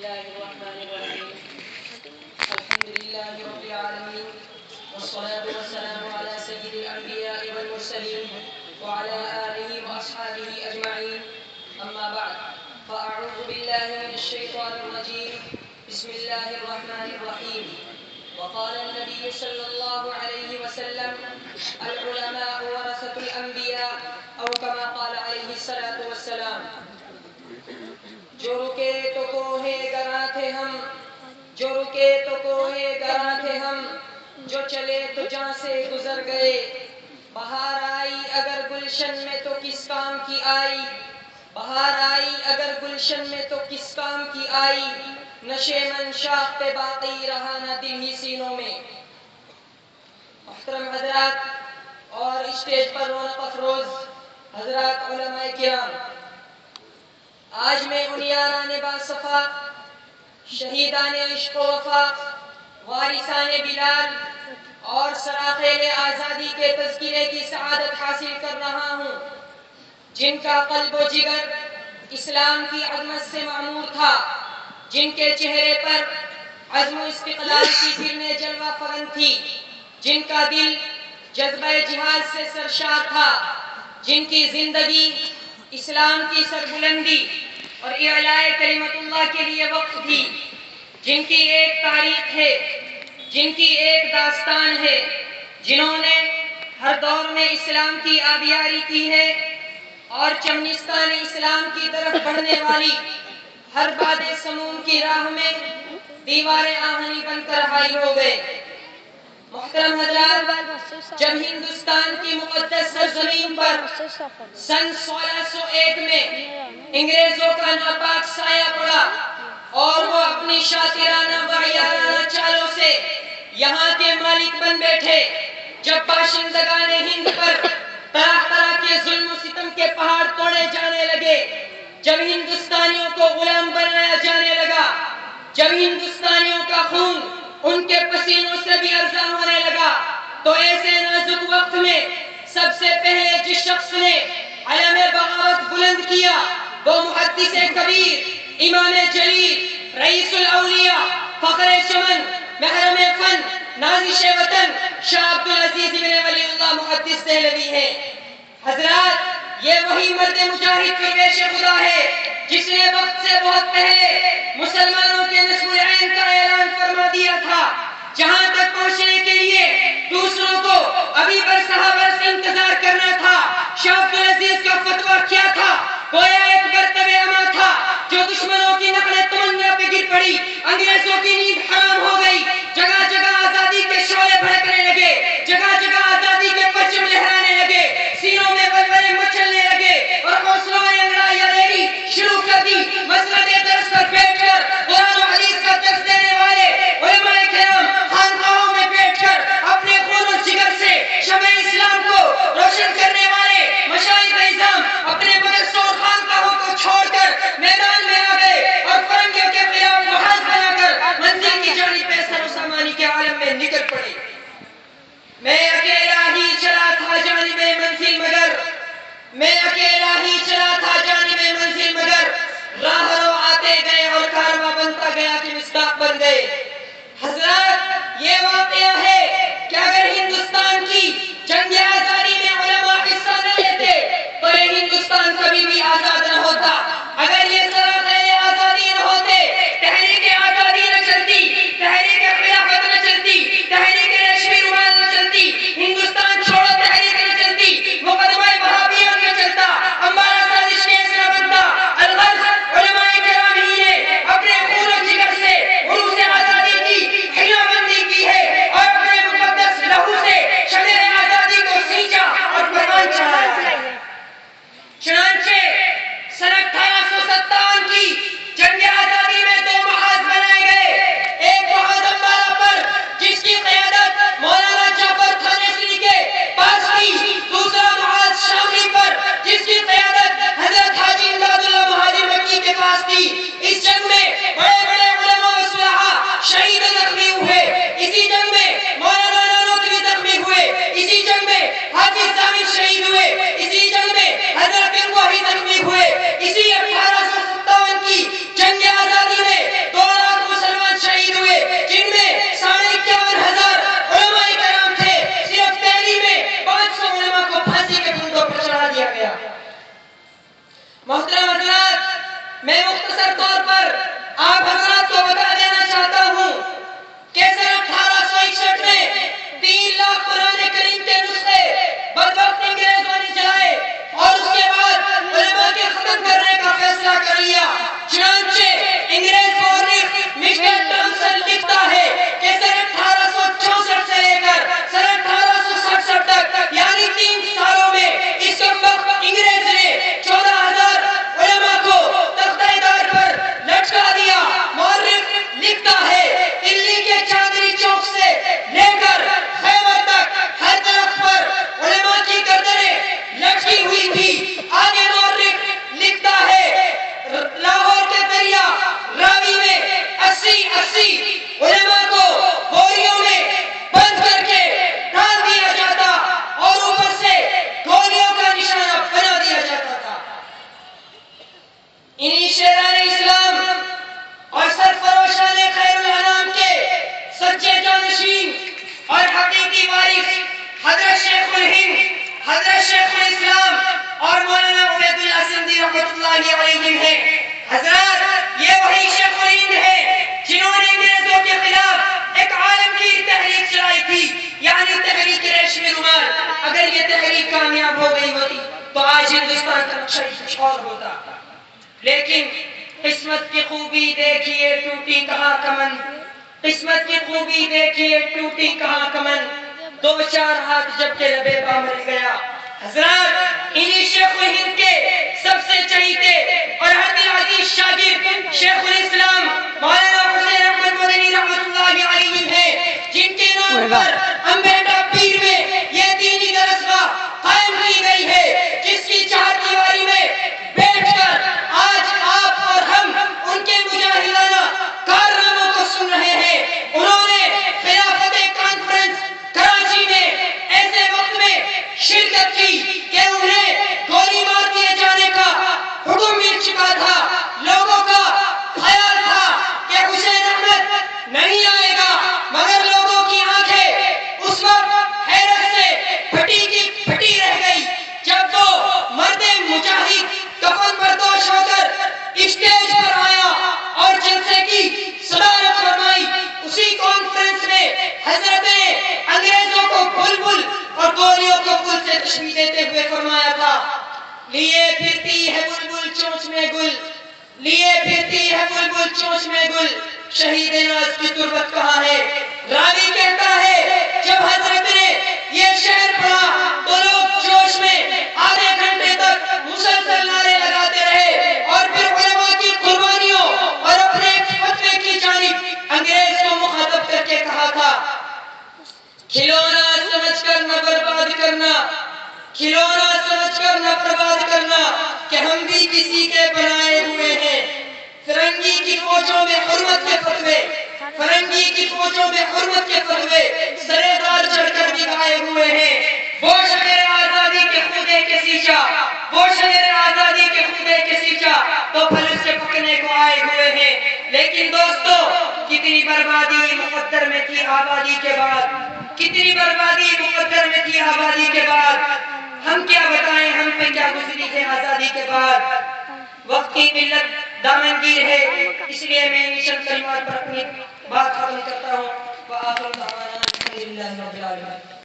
الله الرحمن الرحيم الحمد لله رب العالمين والصلاة والسلام على سيد الأنبياء والمرسلين وعلى آله وأصحابه أجمعين أما بعد فأعوذ بالله من الشيطان الرجيم بسم الله الرحمن الرحيم وقال النبي صلى الله عليه وسلم العلماء ورثة الأنبياء أو كما قال عليه الصلاة والسلام جو رکے تو کوہ گراں تھے ہم جو رکے تو کوہ گراں تھے ہم جو چلے تو جہاں سے گزر گئے بہار آئی اگر گلشن میں تو کس کام کی آئی بہار آئی اگر گلشن میں تو کس کام کی آئی نشے من شاخ پہ باقی رہا نہ دل ہی سینوں میں محترم حضرات اور اسٹیج پر رونق افروز حضرات علماء کرام آج میں ان یاران باصفا شہیدان عشق و وفا وارثان بلال اور سراخیل آزادی کے تذکرے کی سعادت حاصل کر رہا ہوں جن کا قلب و جگر اسلام کی عظمت سے معمور تھا جن کے چہرے پر عزم و استقلال کی کرنیں جلوہ فکن تھی جن کا دل جذبہ جہاد سے سرشار تھا جن کی زندگی اسلام کی سربلندی اور اعلاء کلمت اللہ کے لیے وقف تھی جن کی ایک تاریخ ہے جن کی ایک داستان ہے جنہوں نے ہر دور میں اسلام کی آبیاری کی ہے اور چمنستان اسلام کی طرف بڑھنے والی ہر باد سموم کی راہ میں دیوار آہنی بن کر حائل ہو گئے محترم حضرات جب ہندوستان کی مقدس سرزمین پر سن 1601 میں انگریزوں کا ناپاک سایہ پڑا اور وہ اپنی شاطرانہ و عیارانہ چالوں سے یہاں کے مالک بن بیٹھے جب باشندگان ہند پر طرح طرح کے ظلم و ستم کے پہاڑ توڑے جانے لگے جب ہندوستانیوں کو غلام بنایا جانے لگا جب ہندوستانیوں کا خون ان کے پسینوں سے بھی ارزاں ہونے لگا تو ایسے نازک وقت میں سب سے پہلے جس شخص نے علم بغاوت بلند کیا وہ محدث کبیر امام جلیل رئیس الاولیاء فخر چمن محرم فن نازش وطن شاہ عبدالعزیز بن ولی اللہ محدث دہلوی ہے حضرات یہ وہی مرد مجاہد درویش خدا ہے جس نے وقت سے بہت پہلے مسلمانوں کے نصب العین کا اعلان فرما دیا تھا جہاں تک پہنچنے کے لیے دوسروں کو ابھی برسہ برس انتظار کرنا تھا شاہ عبدالعزیز کا فتویٰ کیا تھا گویا ایک برتب اما تھا جو دشمنوں کی نقل تمنا پہ گر پڑی انگریزوں کی نیند حرام ہو گئی جگہ جگہ آزادی کے شعلے بھڑکنے لگے جگہ جگہ آزادی کے پرچم لہرانے لگے سینوں میں ولولے مچلنے لگے اور حوصلوں نے انگڑائیاں ریلی شروع کر دی مسجد درس پر بیٹھ کر قرآن و حدیث کا درس دینے والے علماء کرام خانقاہوں میں بیٹھ کر اپنے خون و جگر سے شمع اسلام کو روشن کرنے والے مشائخ اعظام اپنے مدرسوں اور خانقاہوں کو چھوڑ کر میدان میں آ گئے اور فرنگیوں کے خلاف محاذ بنا کر منزل کی جانب سر و سامانی کے عالم میں نکل پڑے میں اکیلا ہی چلا تھا جانب منزل مگر میں اکیلا ہی چلا تھا جانب منزل مگر راہ رو آتے گئے اور کارواں بنتا گیا کہ مصداق بن گئے حضرات یہ واقعہ ہے کہ اگر ہندوستان کی جنگ آزادی میں علماء حصہ نہ لیتے تو یہ ہندوستان کبھی بھی آزاد نہ ہوتا اگر یہ سراخیل آزادی نہ ہوتے تحریک آزادی نہ چلتی تحریک خلافت نہ چلتی تحریک ریشمی رومال نہ چلتی ہندوستان چھوڑو تحریک نہ چلتی مقدمہ وہابیہ نہ چلتا امبارہ سازش کیس نہ بنتا الغرض علماء کرام ہی نے اپنے خون و جگر سے عروج آزادی میں مختصر طور پر آپ حضرات کو بتا دینا چاہتا ہوں کہ سن 1861 میں 3 لاکھ قرآن کریم کے نسخے بدبخت انگریزوں نے جلائے اور اس کے بعد علماء کے ختم کرنے کا فیصلہ کر لیا. چنانچہ انگریز مورخ مسٹر تھامسن لکھتا ہے کہ سن 1864 سے لے کر سن 1867 تک یعنی 3 سالوں میں اس کمبخت انگریز نے 14,000 علماء کو تختہ دار پر لٹکا دیا. مورخ لکھتا ہے دلی کے چاندنی چوک سے لے کر خیبر تک ہر طرف پر علماء کی گردنیں لٹکی ہوئی تھی. آگے مورخ لکھتا ہے لاہور کے دریا راوی میں 80 علماء کو بوریوں میں بند کر کے ڈال دیا جاتا اور اوپر سے گولیوں کا نشانہ بنا دیا جاتا تھا. انہی شیران اسلام اور سرفروشان خیر الانام کے سچے جانشین اور حقیقی وارث حضرت شیخ الہند حضرت شیخ الاسلام اور مولانا عبید اللہ سندھی رحمۃ اللہ علیہ ہیں. حضرات یہ وہی شیخ الہند ہیں جنہوں نے انگریزوں کے خلاف ایک عالمگیر تحریک چلائی تھی یعنی تحریک ریشمی رومال. اگر یہ تحریک کامیاب ہو گئی ہوتی تو آج ہندوستان کا نقشہ کچھ اور ہوتا. لیکن قسمت کی خوبی دیکھیے ٹوٹی کہاں کمن, قسمت کی خوبی دیکھیے ٹوٹی کہاں کمن, 2-4 ہاتھ جب کے لبے پا مر گیا. حضرات انہی شیخ الہند کے سب سے چہیتے اور حد عزیز شاگرد شیخ الاسلام مولانا حسین احمد مدنی رحمۃ اللہ علیہ ہیں جن کے نام پر امبیڈا پیر میں یہ دینی درسگاہ قائم کی گئی ہے جس کی 4 دیواری میں بیٹھ کر آج آپ اور ہم ان کے مجاہدانہ کارناموں کو سن رہے ہیں. انہوں نے خلافت کانفرنس کراچی میں ایسے وقت میں شرکت کی کہ انہیں گولی مار دیے جانے کا حکم مل چکا تھا. لوگوں کا خیال تھا کہ حسین احمد نہیں آئے گا مگر لوگوں کی آنکھیں اس وقت حیرت سے پھٹی کی پھٹی رہ گئی جب وہ مرد مجاہد کفن بردوش ہو کر اسٹیج پر آیا اور جلسے کی صدارت فرمائی. اسی کانفرنس میں حضرت نے انگریزوں کو بلبل اور گولیوں کو پل سے تشبیہ دیتے ہوئے فرمایا تھا, لیے پھرتی ہے بلبل چونچ میں گل, لیے پھرتی ہے بلبل چونچ میں گل, شہید ناز کی تربت کہاں ہے. راوی کہتا ہے جب حضرت نے یہ شعر پڑھا تو لوگ جوش میں آدھے گھنٹے تک مسلسل نعرے لگاتے رہے اور پھر علماء کی قربانیوں اور اپنے فتوے کی جانب انگریز کو مخاطب کر کے کہا تھا, کھلونا سمجھ کر نہ برباد کرنا, کھلونا سمجھ کر نہ برباد کرنا کہ ہم بھی کسی کے بنائے ہوئے ہیں. فرنگی کی فوجوں میں حرمت کے فتوے, فرنگی کی فوجوں میں حرمت کے فتوے سرے دار چڑھ کر دکھائے ہوئے ہیں. وہ شہر آزادی کے خودے کے سیچا, وہ شہر آزادی کے خودے کے سیچا تو پھل سے پکنے کو آئے ہوئے ہیں. لیکن دوستو کتنی بربادی مقدر میں تھی آبادی کے بعد, کتنی بربادی مقدر میں تھی آبادی کے بعد. ہم کیا بتائیں ہم پہ کیا گزری ہے آزادی کے بعد. وقت کی قلت دامنگیر ہے اس لیے میں ان چند کلمات پر اپنی بات ختم کرتا ہوں. وآخر دعوانا الحمدللہ رب العالمین.